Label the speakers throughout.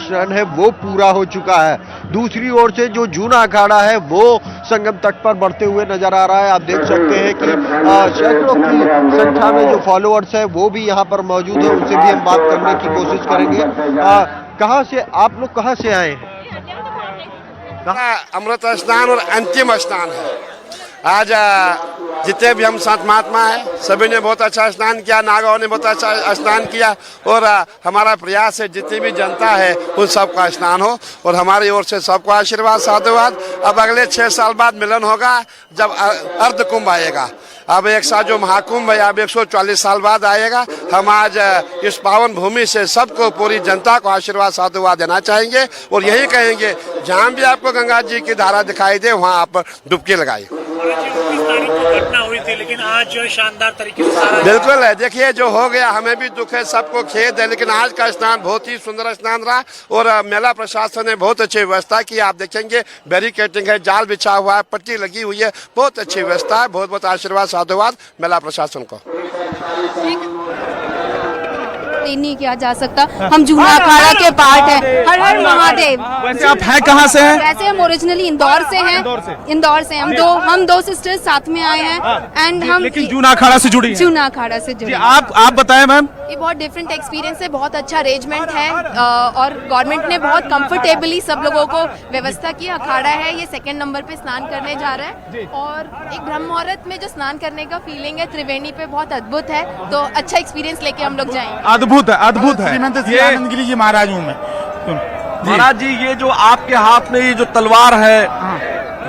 Speaker 1: स्नान है वो पूरा हो चुका है। दूसरी ओर से जो जूना अखाड़ा है वो संगम तट पर बढ़ते हुए नजर आ रहा है। आप देख सकते हैं कि सैकड़ों की संख्या में जो फॉलोअर्स है वो भी यहाँ पर मौजूद है। उनसे भी हम बात करने की कोशिश करेंगे। कहाँ से आप लोग कहाँ से आए हैं?
Speaker 2: अमृत स्नान और अंतिम स्नान है। आज जितने भी हम संत महात्मा हैं सभी ने बहुत अच्छा स्नान किया, नागाओं ने बहुत अच्छा स्नान किया और हमारा प्रयास है जितनी भी जनता है उन सबका स्नान हो और हमारी ओर से सबको आशीर्वाद साधुवाद। अब अगले 6 साल बाद मिलन होगा जब अर्ध कुंभ आएगा। अब एक साथ जो महाकुंभ है अब 140 साल बाद आएगा। हम आज इस पावन भूमि से सबको पूरी जनता को आशीर्वाद साधुवाद देना चाहेंगे और यही कहेंगे जहाँ भी आपको गंगा जी की धारा दिखाई दे वहाँ आप डुबकी लगाइए।
Speaker 3: घटना हुई थी लेकिन आज जो है शानदार तरीके से सारा
Speaker 2: बिल्कुल है। देखिए जो हो गया हमें भी दुख है, सबको खेद है, लेकिन आज का स्नान बहुत ही सुंदर स्नान रहा और मेला प्रशासन ने बहुत अच्छी व्यवस्था की। आप देखेंगे बैरिकेटिंग है, जाल बिछा हुआ है, पट्टी लगी हुई है, बहुत अच्छी व्यवस्था है। बहुत बहुत आशीर्वाद साधुवाद मेला प्रशासन को।
Speaker 4: नहीं किया जा सकता। हम जूना अखाड़ा के पार्ट हैं। हर हर महादेव।
Speaker 5: वैसे आप हैं कहाँ से हैं?
Speaker 4: वैसे हम ओरिजिनली इंदौर से हैं। इंदौर से हम दो सिस्टर्स साथ में आए हैं एंड हम
Speaker 5: लेकिन जूना अखाड़ा से जुड़ी हैं।
Speaker 4: जूना अखाड़ा से जुड़ी।
Speaker 5: आप बताएं मैम।
Speaker 4: ये बहुत डिफरेंट एक्सपीरियंस है, बहुत अच्छा अरेंजमेंट है और गवर्नमेंट ने बहुत कंफर्टेबली सब लोगों को व्यवस्था की। अखाड़ा है, ये 2nd नंबर पे स्नान करने जा रहा है और एक ब्रह्म मुहूर्त में जो स्नान करने का फीलिंग है त्रिवेणी पे बहुत अद्भुत है। तो अच्छा एक्सपीरियंस लेके हम लोग जाएंगे।
Speaker 5: अद्भुत है, अद्भुत है।
Speaker 6: ये आनंद गिरी जी महाराज हूँ मैं।
Speaker 5: महाराज जी ये जो आपके हाथ में ये जो तलवार है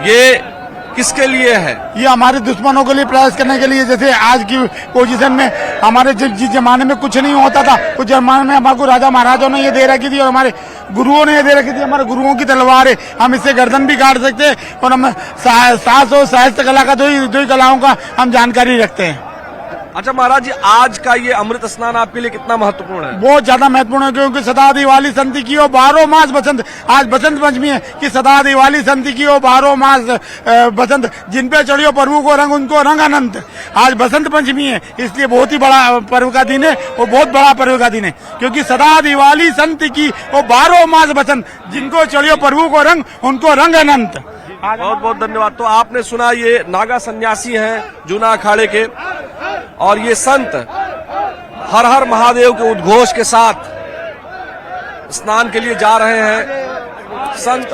Speaker 5: ये किसके लिए है?
Speaker 6: ये हमारे दुश्मनों के लिए प्रयास करने के लिए। जैसे आज की पोजीशन में हमारे जिस जमाने में कुछ नहीं होता था, उस जमाने में हमारे राजा महाराजों ने ये दे रखी थी और हमारे गुरुओं ने ये दे रखी थी। हमारे गुरुओं की तलवार है, हम इससे गर्दन भी काट सकते हैं और हम साहस और साहित्य कला का दो ही कलाओं का हम जानकारी रखते हैं।
Speaker 5: अच्छा महाराज जी आज का ये अमृत स्नान आपके लिए कितना महत्वपूर्ण है?
Speaker 6: बहुत ज्यादा महत्वपूर्ण है क्योंकि सदा दिवाली संति की ओ 12 मास बसंत। आज बसंत पंचमी है कि सदा दिवाली संति की ओ 12 मास बसंत। जिन पे चढ़ियो प्रभु को रंग उनको रंग अनंत। आज बसंत पंचमी है इसलिए बहुत ही बड़ा पर्व का दिन है और बहुत बड़ा पर्व का दिन है क्योंकि सदा दिवाली संति की ओ 12 मास बसंत। जिनको चढ़ियो प्रभु को रंग उनको रंग अनंत।
Speaker 5: बहुत बहुत धन्यवाद। तो आपने सुना ये नागा सन्यासी हैं जूना अखाड़े के और ये संत हर हर महादेव के उद्घोष के साथ स्नान के लिए जा रहे हैं। संत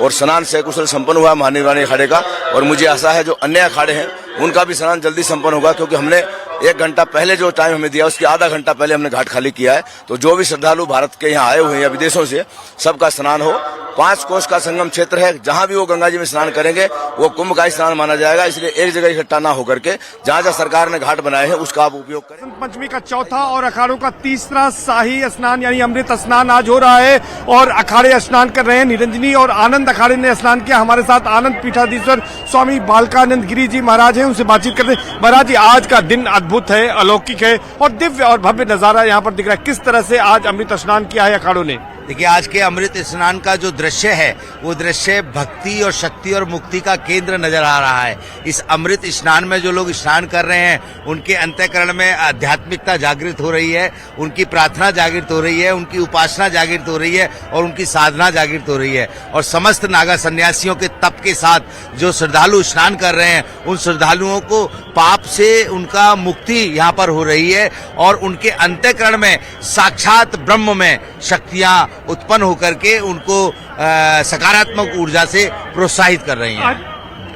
Speaker 7: और स्नान से कुशल संपन्न हुआ महानिर्वाणी अखाड़े का और मुझे आशा है जो अन्य अखाड़े हैं उनका भी स्नान जल्दी संपन्न होगा क्योंकि हमने 1 घंटा पहले जो टाइम हमें दिया उसके आधा घंटा पहले हमने घाट खाली किया है। तो जो भी श्रद्धालु भारत के यहाँ आए हुए हैं या विदेशों से सबका स्नान हो। 5 कोस का संगम क्षेत्र है, जहाँ भी वो गंगा जी में स्नान करेंगे वो कुंभ का स्नान माना जाएगा। इसलिए एक जगह इकट्ठा ना होकर के जहाँ जहाँ सरकार ने घाट बनाए हैं उसका आप उपयोग करें।
Speaker 8: पंचमी का चौथा और अखाड़ों का तीसरा शाही स्नान यानी अमृत स्नान आज हो रहा है और अखाड़े स्नान कर रहे हैं। निरंजनी और आनंद अखाड़े ने स्नान किया। हमारे साथ आनंद पीठाधीश्वर स्वामी बालकानंद गिरी जी महाराज हैं, उनसे बातचीत करते हैं। महाराज जी आज का दिन अद्भुत है, अलौकिक है और दिव्य और भव्य नजारा यहाँ पर दिख रहा है। किस तरह से आज अमृत स्नान किया है अखाड़ों ने?
Speaker 9: देखिए आज के अमृत स्नान का जो दृश्य है वो दृश्य भक्ति और शक्ति और मुक्ति का केंद्र नजर आ रहा है। इस अमृत स्नान में जो लोग स्नान कर रहे हैं उनके अंतःकरण में आध्यात्मिकता जागृत हो रही है, उनकी प्रार्थना जागृत हो रही है, उनकी उपासना जागृत हो रही है और उनकी साधना जागृत हो रही है। और समस्त नागा सन्यासियों के तप के साथ जो श्रद्धालु स्नान कर रहे हैं उन श्रद्धालुओं को पाप से उनका मुक्ति यहाँ पर हो रही है और उनके अंतःकरण में साक्षात ब्रह्म में शक्तियां उत्पन्न होकर के उनको सकारात्मक ऊर्जा से प्रोत्साहित कर रही हैं।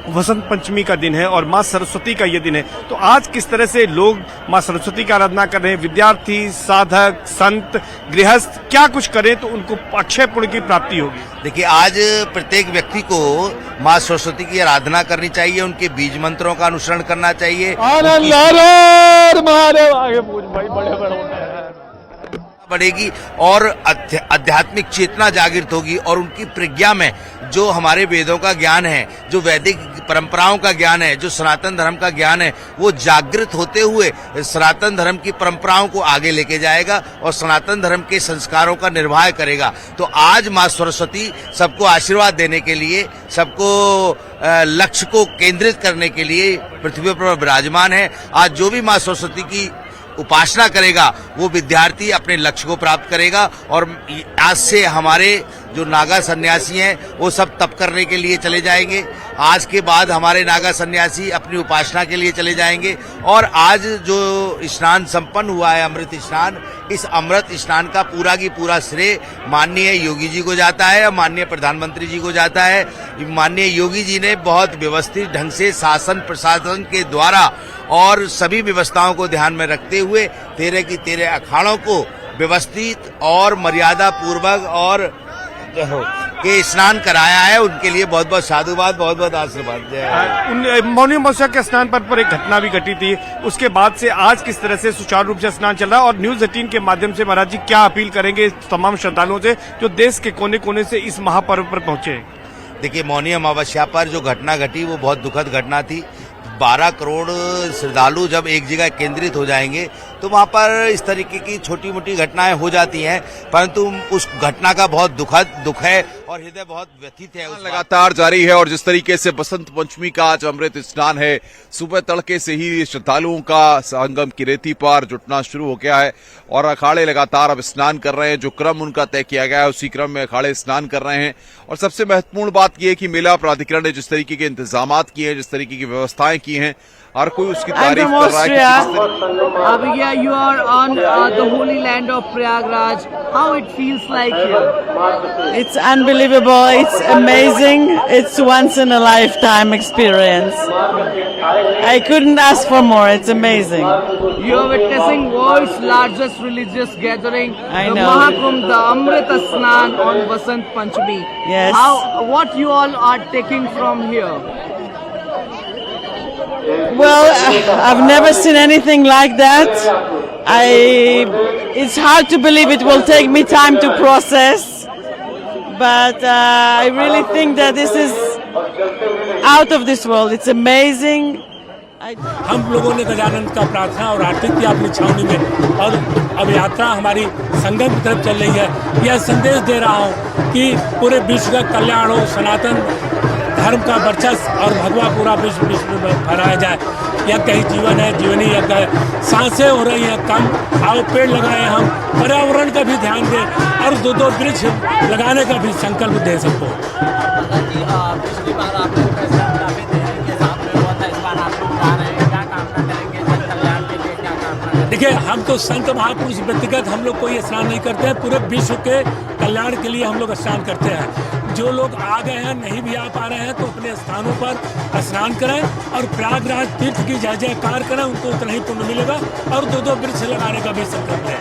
Speaker 8: वसंत पंचमी का दिन है और माँ सरस्वती का ये दिन है, तो आज किस तरह से लोग माँ सरस्वती की आराधना कर रहे हैं? विद्यार्थी, साधक, संत, गृहस्थ क्या कुछ करें तो उनको अक्षय पुण्य की प्राप्ति होगी?
Speaker 9: देखिए आज प्रत्येक व्यक्ति को माँ सरस्वती की आराधना करनी चाहिए, उनके बीज मंत्रों का अनुसरण करना चाहिए। बढ़ेगी और आध्यात्मिक चेतना जागृत होगी और उनकी प्रज्ञा में जो हमारे वेदों का ज्ञान है, जो वैदिक परंपराओं का ज्ञान है, जो सनातन धर्म का ज्ञान है, वो जागृत होते हुए सनातन धर्म की परंपराओं को आगे लेके जाएगा और सनातन धर्म के संस्कारों का निर्वाह करेगा। तो आज माँ सरस्वती सबको आशीर्वाद देने के लिए, सबको लक्ष्य को केंद्रित करने के लिए पृथ्वी पर विराजमान है। आज जो भी माँ सरस्वती की उपासना करेगा वो विद्यार्थी अपने लक्ष्य को प्राप्त करेगा। और आज से हमारे जो नागा सन्यासी हैं वो सब तप करने के लिए चले जाएंगे। आज के बाद हमारे नागा सन्यासी अपनी उपासना के लिए चले जाएंगे। और आज जो स्नान संपन्न हुआ है, अमृत स्नान, इस अमृत स्नान का पूरा की पूरा श्रेय माननीय योगी जी को जाता है और माननीय प्रधानमंत्री जी को जाता है। माननीय योगी जी ने बहुत व्यवस्थित ढंग से शासन प्रशासन के द्वारा और सभी व्यवस्थाओं को ध्यान में रखते हुए 13 की 13 अखाड़ों को व्यवस्थित और मर्यादा पूर्वक और के स्नान कराया है। उनके लिए बहुत बहुत साधुवाद, बहुत बहुत आशीर्वाद।
Speaker 8: मौनी अमावस्या के स्नान पर एक घटना भी घटी थी, उसके बाद से आज किस तरह से सुचारू रूप से स्नान चल रहा है और न्यूज 18 के माध्यम से महाराज जी क्या अपील करेंगे तमाम श्रद्धालुओं से जो देश के कोने कोने से इस महापर्व पर पहुंचे?
Speaker 9: देखिए, मौनी अमावस्या पर जो घटना घटी वो बहुत दुखद घटना थी। 12 करोड़ श्रद्धालु जब एक जगह केंद्रित हो जाएंगे तो वहां पर इस तरीके की छोटी मोटी घटनाएं हो जाती हैं, परंतु उस घटना का बहुत दुख है और हृदय बहुत व्यथित है।
Speaker 10: लगातार जारी है और जिस तरीके से बसंत पंचमी का आज अमृत स्नान है, सुबह तड़के से ही श्रद्धालुओं का संगम की रेती पर जुटना शुरू हो गया है और अखाड़े लगातार अब स्नान कर रहे हैं। जो क्रम उनका तय किया गया है उसी क्रम में अखाड़े स्नान कर रहे हैं। और सबसे महत्वपूर्ण बात यह है कि मेला प्राधिकरण ने जिस तरीके के इंतजामात किए हैं, जिस तरीके की व्यवस्थाएं की हैं, हर कोई उसकी तारीफ कर रहा है।
Speaker 11: You are on the holy land of Prayagraj. How it feels like here?
Speaker 12: It's unbelievable. It's amazing. It's once in a lifetime experience. I couldn't ask for more. It's amazing.
Speaker 11: You are witnessing world's largest religious gathering,
Speaker 12: I
Speaker 11: the
Speaker 12: know.
Speaker 11: Mahakumbh, the Amrita Snan on Vasant Panchami.
Speaker 12: Yes.
Speaker 11: What you all are taking from here?
Speaker 12: Well, I've never seen anything like that. It's hard to believe. It will take me time to process, but I really think that this is out of this world. It's amazing.
Speaker 3: हम लोगों ने गजानन का प्रार्थना और आरती किया अपनी छावनी में और अब यात्रा हमारी संगम की तरफ चल रही है। यह संदेश दे रहा हूँ कि पूरे विश्व का कल्याण हो, सनातन धर्म का वर्चस्व और भगवा पूरा विश्व में फहराया जाए। यह कहीं जीवन है, जीवनी यज्ञ है। सांसें हो रही हैं कम, आओ पेड़ लगाएं, हम पर्यावरण का भी ध्यान दें और 2-2 वृक्ष लगाने का भी संकल्प दे सबको।
Speaker 11: पिछली बार आपने
Speaker 3: देखिए, हम तो संत महापुरुष व्यक्तिगत हम लोग कोई स्नान नहीं करते हैं, पूरे विश्व के कल्याण के लिए हम लोग स्नान करते हैं। जो लोग आ गए हैं, नहीं भी आ पा रहे हैं, तो अपने स्थानों पर स्नान करें और प्रयागराज तीर्थ की जय जयकार करें, उनको उतना ही पुण्य मिलेगा और 2-2 वृक्ष लगाने का भी संकल्प है।